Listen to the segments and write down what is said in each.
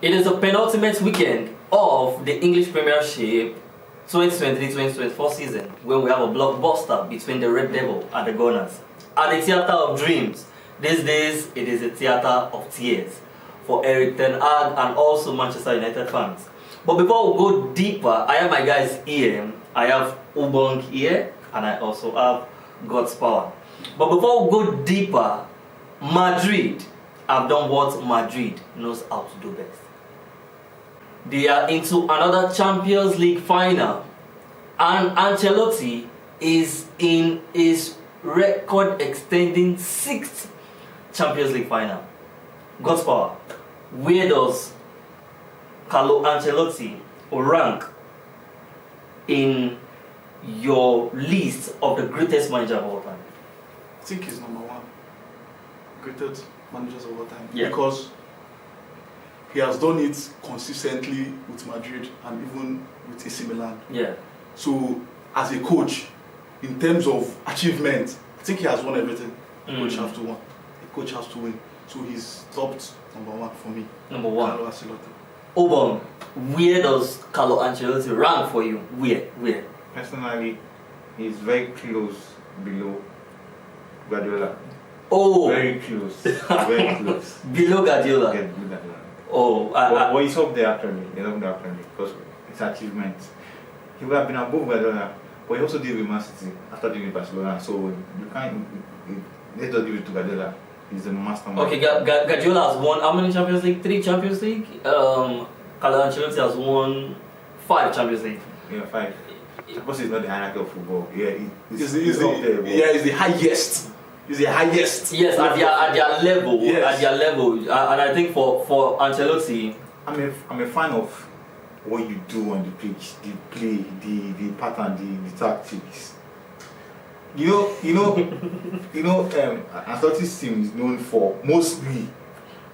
It is the penultimate weekend of the English Premiership 2023-2024 season, when we have a blockbuster between the Red Devil and the Gunners. At the Theatre of Dreams, these days it is a theatre of tears for Eric Ten Hag and also Manchester United fans. But before we go deeper, I have my guys here. I have Leaugue here, and I also have God's Power. But before we go deeper, Madrid have done what Madrid knows how to do best. They are into another Champions League final, and Ancelotti is in his record-extending 6th Champions League final. God's Power, where does Carlo Ancelotti rank in your list of the greatest manager of all time? I think he's number 1. Greatest managers of all time. Yeah. Because he has done it consistently with Madrid and even with AC Milan. Yeah. So, as a coach, in terms of achievement, I think he has won everything. A coach has to win. A coach has to win. So he's topped number 1 for me. Number 1. Carlo Ancelotti. Leaugue, where does Carlo Ancelotti rank for you? Where? Personally, he's very close below Guardiola. Oh, Very close. Very close. below Guardiola. Yeah, below Guardiola. Oh, But he's up there actually. He's up there actually because it's achievement. He would have been above Guardiola, but he also did with Man City after doing with Barcelona. So you can't. Let's just give it to Guardiola. He's a mastermind. okay, Guardiola has won how many Champions League? 3 Champions League. Carlo Ancelotti has won 5 Champions League. Yeah, 5. Because he's not the hierarchy of football. Yeah, He's the highest. He's the highest. Yes, at their level. Yes. At their level. And I think for Ancelotti, I'm a fan of what you do on the pitch, the play, the pattern, the tactics. Ancelotti's team is known for mostly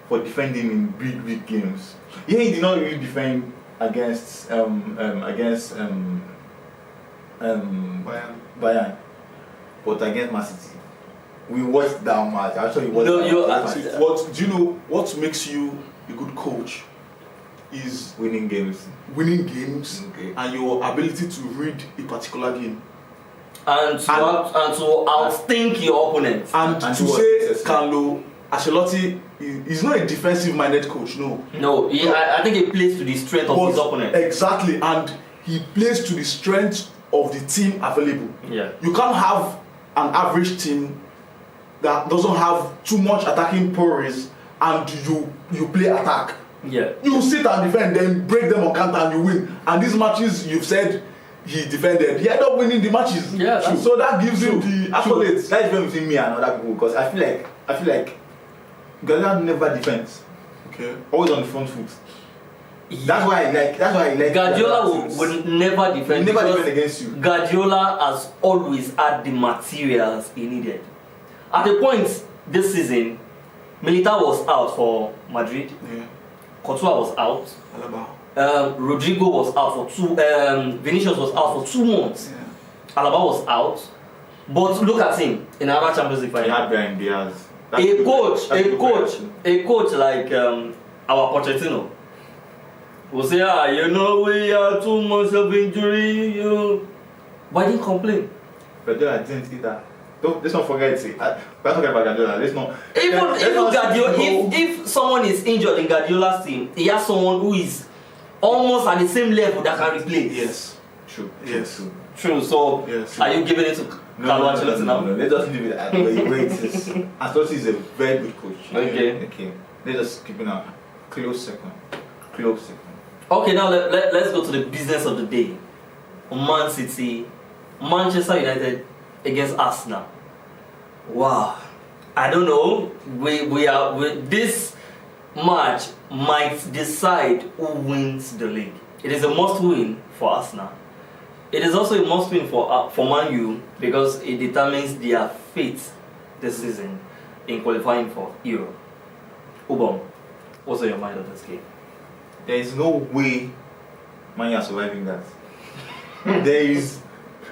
for defending in big games. Yeah, he did not really defend against Bayern, but against Man City. We watched that match. Actually, What do you know? What makes you a good coach is winning games. Okay. And your ability to read a particular game. and to outthink your opponent. And to say Carlo Ancelotti is not a defensive-minded coach. No. I think he plays to the strength of his opponent. Exactly, and he plays to the strength of the team available. Yeah. You can't have an average team that doesn't have too much attacking prowess and you play attack. Yeah. You sit and defend, then break them on counter and you win. And these matches you've said he defended, he ended up winning the matches. Yeah, so that gives him the accolades. That is different between me and other people because I feel like Guardiola never defends. Okay. Always on the front foot. That's why I like Guardiola would never defend. Never defend against you. Guardiola has always had the materials he needed. At a point this season, Militao was out for Madrid. Yeah. Courtois was out. Alaba. Rodrigo was out for 2. Vinicius was out for 2 months. Yeah. Alaba was out. But look at him in another Champions League He final. had Brian Diaz. A coach like our Pochettino will say, we are 2 months of injury. Why didn't complain? Guardiola didn't see that. Let's not forget it. We're talking about Guardiola. Let's not. If someone is injured in Guardiola's team, he has someone who is almost at the same level that can replace. Yes. True. Yes. True. So, Yes. are you giving it to Carlo Ancelotti now? No. Let's just leave it at the way it is. Ancelotti is a very good coach. Okay. Let's just keep it now. Close second. Okay, now let's go to the business of the day. Man City, Manchester United against Arsenal. Wow, I don't know. This match might decide who wins the league. It is a must-win for Arsenal. It is also a must-win for Man U because it determines their fate this season in qualifying for Europe. Ubom, what's on your mind of this game? There is no way Man U are surviving that. There is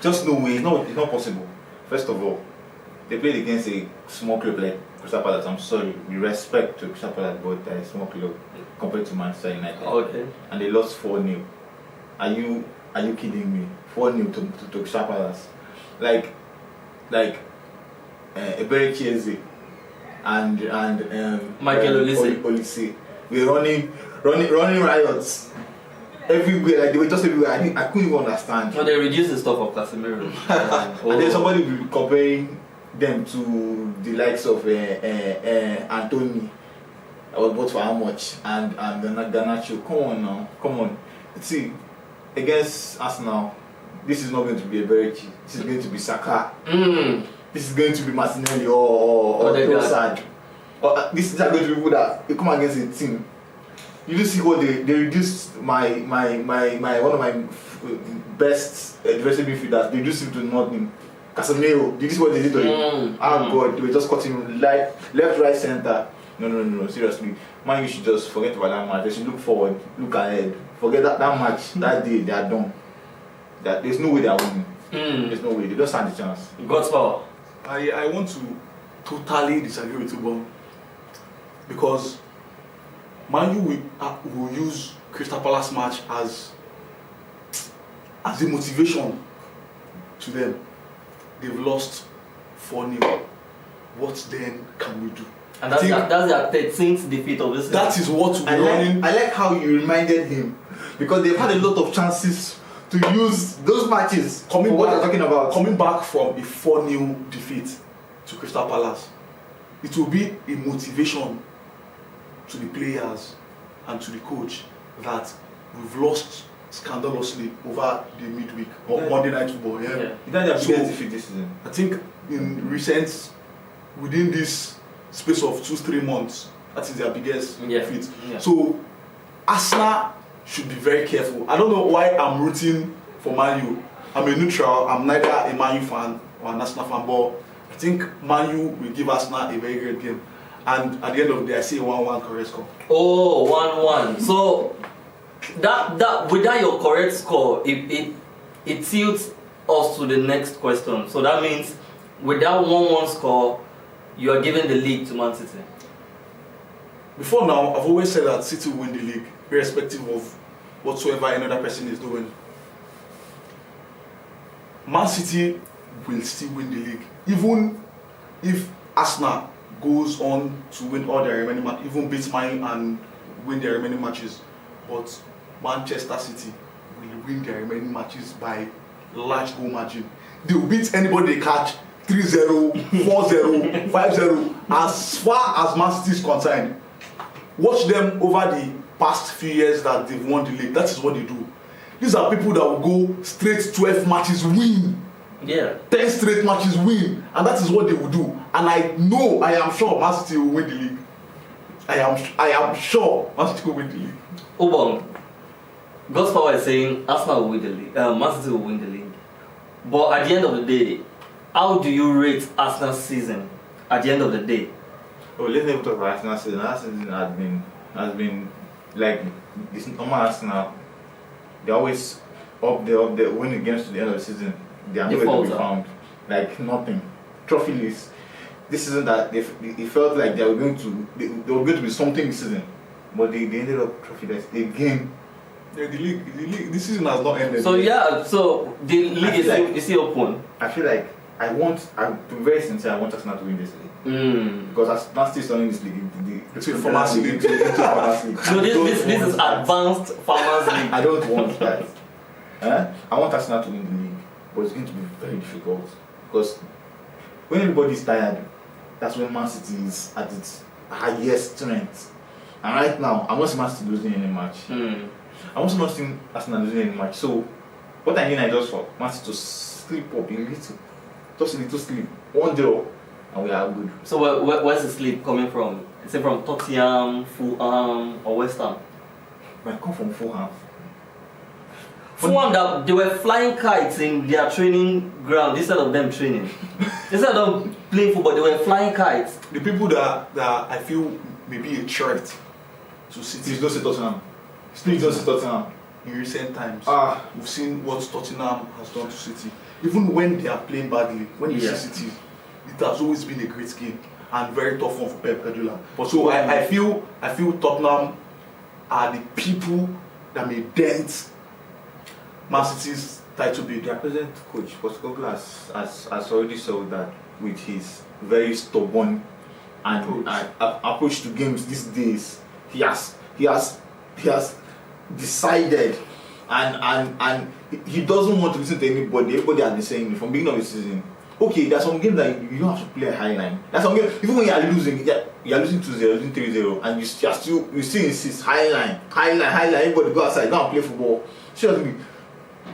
just no way. It's not possible. First of all, they played against a small club like Crystal Palace. I'm sorry, with respect to Crystal Palace, but they're a small club compared to Manchester United. Okay. And they lost 4-0. Are you kidding me? 4-0 to Crystal Palace. Like Ebere Chieze and Michael Olise. Olise. We're running riots everywhere. Like they were just everywhere. I couldn't even understand. No, they reduced the stuff of Casemiro. And then somebody will be comparing them to the likes of Anthony. I was bought for how much? And Garnacho. Come on. See, against Arsenal, this is not going to be a Berchi. This is going to be Saka. This is going to be Martinelli or Trossard. These are going to be people that they come against a team. You just see what they reduced my one of my best defensive midfielders. They reduced him to nothing. Casemiro, did you see what they did to him? Oh God, they were just cutting him left, right, center. No, seriously. Man, you should just forget about that match. They should look forward, look ahead. Forget that match, that day, they are done. There's no way they are winning. There's no way. They don't stand a chance. God's power. I want to totally disagree with you, Bob, because Man U will use Crystal Palace match as a motivation to them. They've lost 4-0. What then can we do? And that's their 13th defeat of this season. That is what we're running. I like how you reminded him, because they've had a lot of chances to use those matches for what you're talking about. Coming back from a 4-0 defeat to Crystal Palace, it will be a motivation to the players and to the coach that we've lost scandalously over the midweek or Monday Night Football. Yeah. That's their biggest defeat this season. I think within this space of 2-3 months, that is their biggest defeat. Yeah. So Arsenal should be very careful. I don't know why I'm rooting for Man U. I'm a neutral. I'm neither a Man U fan or an Arsenal fan, but I think Man U will give Arsenal a very great game. And at the end of the day, I see a 1-1 correct score. Oh, 1-1. So that without your correct score, it tilts us to the next question. So that means with that 1-1 score, you are giving the league to Man City. Before now, I've always said that City will win the league, irrespective of whatsoever another person is doing. Man City will still win the league, even if Arsenal goes on to win all their remaining matches, even beat Man and win their remaining matches. But Manchester City will win their remaining matches by large goal margin. They will beat anybody they catch 3-0, 4-0, 5-0. As far as Man City is concerned, watch them over the past few years that they've won the league. That is what they do. These are people that will go straight 12 matches, win. Yeah. 10 straight matches, win. And that is what they will do. And I am sure Man City will win the league. I am sure Man City will win the league. Obong, God's power is saying Arsenal will win the league. Man City will win the league. But at the end of the day, how do you rate Arsenal's season at the end of the day? Oh, let's never talk about Arsenal's season. Last season has been like this normal Arsenal. They're always up there, winning games to the end of the season. They are nowhere to be found. Like nothing. Trophyless. This season that they felt like they were going to be something this season, but they ended up trophyless again. Yeah, the league, this season has not ended. So so the league is still open. I feel like to be very sincere, I want Arsenal to win this league. Because as Man City is running this league, it's a Farmers League. So this is advanced Farmers League. I don't want that. I want Arsenal to win the league, but it's going to be very difficult because when everybody's tired, that's when Man City is at its highest strength. And right now, I'm not seeing Man City losing any match. I'm also not seeing Arsenal losing any match. So what I need is just for Man City to sleep up a little, just a little sleep, 1-0, and we are good. So where's the sleep coming from? Is it from Tottenham, Fulham, or West Ham? Might come from Fulham. Fulham, that they were flying kites in their training ground instead of them training. Instead of them playing football, they were flying kites. The people that I feel may be a threat to City. Please don't say Tottenham. Please don't say Tottenham. In recent times, we've seen what Tottenham has done to City. Even when they are playing badly, when you see City, it has always been a great game and very tough one for Pep Guardiola. But so I feel Tottenham are the people that may dent Man City's title bid. Their present coach, Postecoglou, has already showed that with his very stubborn and approach to games these days. He has decided and he doesn't want to listen to anybody. Everybody has been saying it from the beginning of the season. Okay, there's some games that you don't have to play a high line. There's some games, even when you are losing 2-0, losing 3-0, and you still insist high line. Everybody go outside, go and play football. Seriously,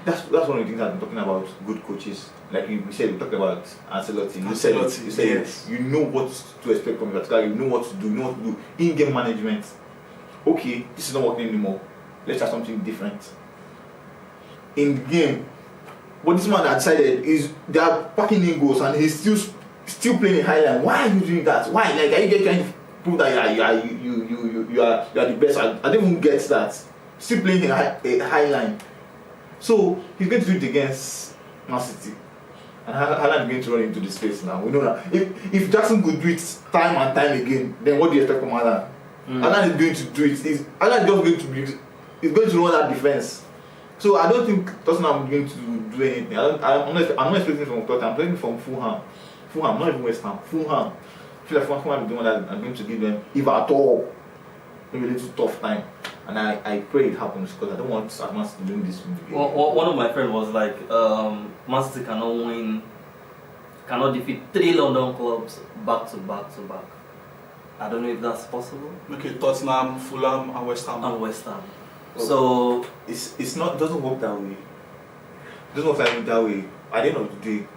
that's one of the things I've been talking about. Good coaches, like we said, we talked about Ancelotti. You said yes. You know what to expect from your you know what to do. In-game management. Okay, this is not working anymore. Let's try something different. In the game, what this man had decided is they are packing in goals and he's still playing a high line. Why are you doing that? Why? Like, are you trying to prove that you are the best? I don't even get that. Still playing a high line. So he's going to do it against Man City. And Haaland is going to run into the space now. We know that. If Jackson could do it time and time again, then what do you expect from Haaland? Haaland is going to do it. Haaland is just going to be. He's going to run that defense. So I don't think Tottenham is going to do anything. I'm not expecting from Tottenham. I'm expecting from Fulham. Not even West Ham. Fulham. I feel like Fulham is the one that I'm going to give them, if at all, maybe a little tough time. And I pray it happens because I don't want Man City doing this. One of my friends was like, Man City cannot defeat 3 London clubs back to back. I don't know if that's possible. Okay, Tottenham, Fulham, and West Ham. So it's not, doesn't work that way. It doesn't work that way. At the end of the day,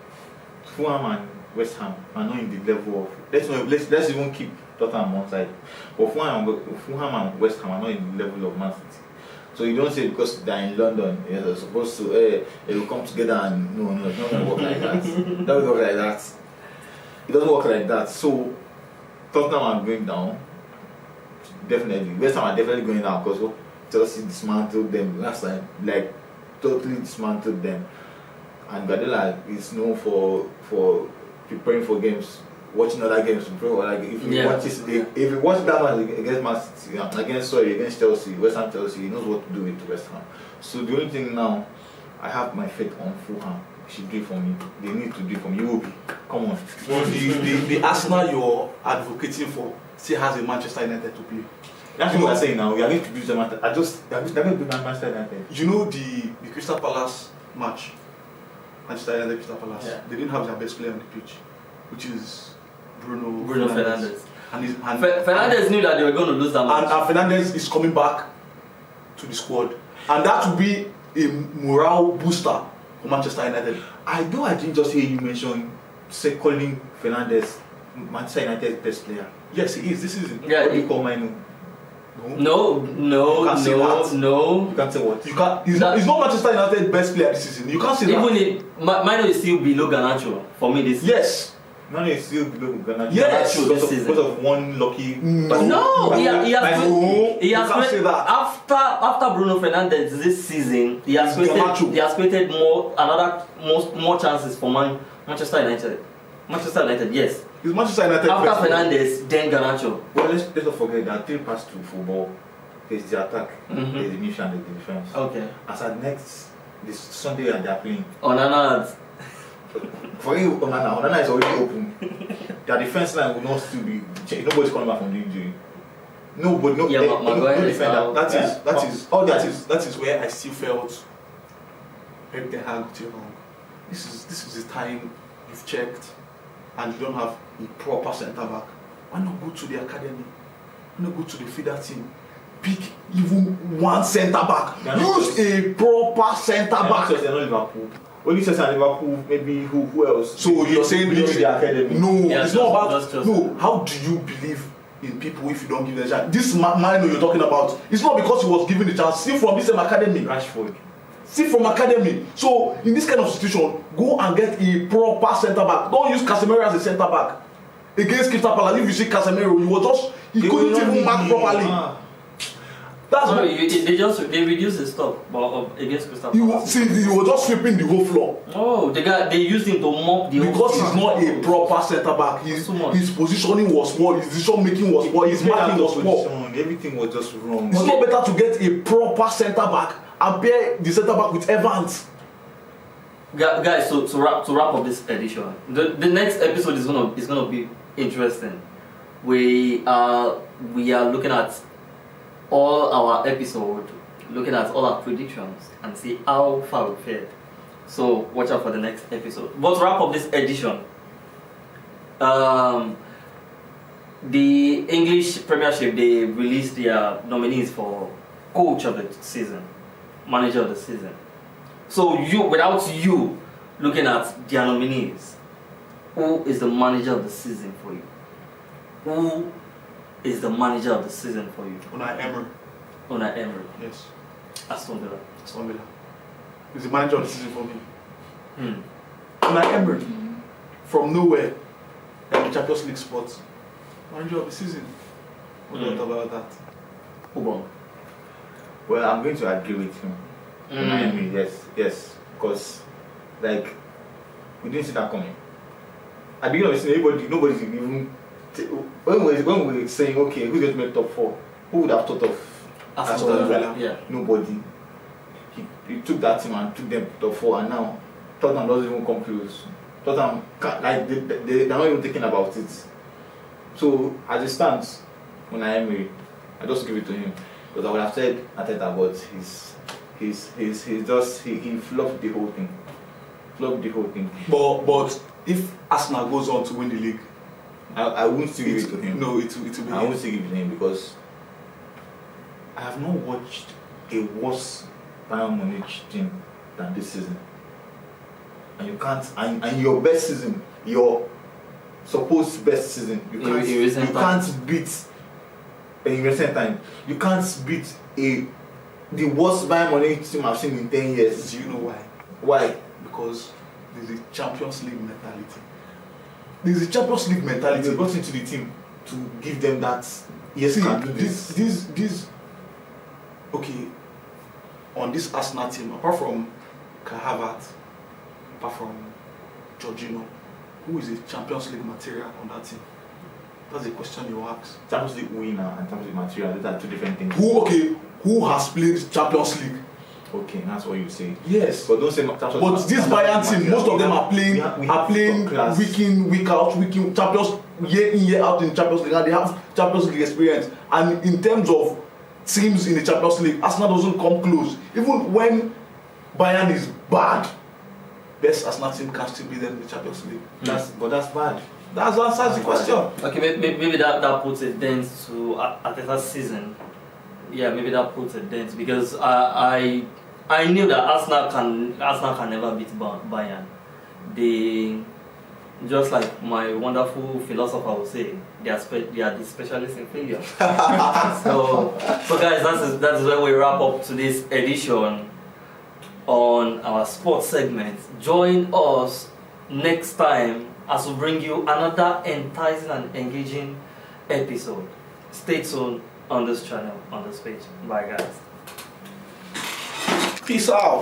Fulham and West Ham are not in the level of. Let's even keep Tottenham on one side. But Fulham and West Ham are not in the level of Man City. So you don't say because they're in London, they're supposed to they will come together and no, it's not going to work like that. It doesn't work like that. It doesn't work like that. So Tottenham are going down. Definitely. West Ham are definitely going down because Chelsea dismantled them last time, like totally dismantled them. And Guardiola is known for preparing for games, watching other games, if you watch that one against Man City, against Chelsea, West Ham Chelsea, he knows what to do with West Ham. So the only thing now, I have my faith on Fulham. They should do it for me. They need to do it for me. You will be. Come on. Well, the Arsenal you're advocating for still has a Manchester United to play. That's what I'm saying now. We are going to do them. They're going to do Manchester United. You know the Crystal Palace match, Manchester United Crystal Palace. Yeah. They didn't have their best player on the pitch, which is Bruno Fernandes. And Fernandes knew that they were going to lose that match. And Fernandes is coming back to the squad, and that will be a morale booster for Manchester United. I didn't just hear you mention calling Fernandes Manchester United's best player. Yes, he is. This season. Yeah, what do you call Manu? No. You can't say what? You can't. He's not Manchester United's best player this season. You can't say that. Even Manu is still below Garnacho for me this season. Yes. Manu is still below Garnacho. Yes. Because of one lucky. No, he has say that. After Bruno Fernandes this season, he has created more chances for Manchester United. Manchester United, yes. Is Manchester United after Fernandes, then Garnacho. Well, let's not forget that 3 pass to football. There's the attack, there's the midfield, and the defense. Okay. As at next, this Sunday they are playing. Onana. Forget Onana is already open. Their defense line will not still be. Nobody's coming back from the injury. No defender. That is where I still felt Pep Ten Hag too wrong. This is the time you've checked and you don't have a proper centre back. Why not go to the academy? Why not go to the feeder team? Pick even one centre back. Use a proper centre back. They're not Liverpool. Only says Liverpool, maybe who else? So you're saying the academy? No, it's not about. No, how do you believe in people if you don't give them a chance? This man you're talking about, it's not because he was given the chance. See from the same academy. Rashford. See from academy. So in this kind of situation, go and get a proper centre back. Don't use Casemiro as a centre back against Crystal Palace. If you see Casemiro, he couldn't even mark properly. That's No, what they reduced the stock against Crystal he Palace. was just sweeping the whole floor. Oh, they used him to mop the whole Because field. he's not a proper centre back. Too much. His positioning was poor. His decision making was poor. His marking was poor. Everything was just wrong. It's not better to get a proper centre back and pair the centre back with Evans. Guys, so to wrap up this edition, the next episode is gonna be interesting. We are looking at all our episode, looking at all our predictions and see how far we fared. So watch out for the next episode. But to wrap up this edition, the English Premiership, they released their nominees for Coach of the Season, Manager of the Season. So without you looking at their nominees, who is the Manager of the Season for you? Who is the Manager of the Season for you? Unai Emery. Yes. Aston Villa. He's the manager of the season for me. Unai Emery. From nowhere. And Champions League spots. Manager of the season. What do you think about that? Ubon. Well, I'm going to agree with him. Yes, because like we didn't see that coming. At the beginning of the season, nobody's even when we were saying okay, who's going to make top 4? Who would have thought of Aston Villa? Yeah. Nobody. He took that team and took them to top 4, and now Tottenham doesn't even come close. Tottenham they're not even thinking about it. So as it stands, when I am I just give it to him because I would have said Arteta, but he flopped the whole thing. But if Arsenal goes on to win the league, I won't still give it to him. No, it will be. I won't still give it to him because I have not watched a worse Bayern Munich team than this season. And you can't, and your best season, your supposed best season, you can't beat in recent time. You can't beat the worst Bayern Munich team I've seen in 10 years. Do you know why? Why? Because there's a Champions League mentality. There's a Champions League mentality. They got into the team to give them that. Yes, see, can do this. Okay, on this Arsenal team, apart from Kai Havertz, apart from Jorginho, who is a Champions League material on that team? That's a question you ask. Champions League winner and Champions League material, those are two different things. Who has played Champions League? Okay, that's what you say. Yes. But don't say Champions League. But this Bayern team, most of them are playing week in, week out, Champions year in, year out in Champions League, and they have Champions League experience. And in terms of teams in the Champions League, Arsenal doesn't come close. Even when Bayern is bad, best Arsenal team can still be them in the Champions League. But that's bad. That answers the question. Okay, maybe that puts a dent to Arteta's season. Yeah, maybe that puts a dent because I knew that Arsenal can never beat Bayern. They, just like my wonderful philosopher would say, they are the specialists in failure. so guys, that is where we wrap up today's edition on our sports segment. Join us next time as we bring you another enticing and engaging episode. Stay tuned on this channel, on this page. Bye guys. Peace out.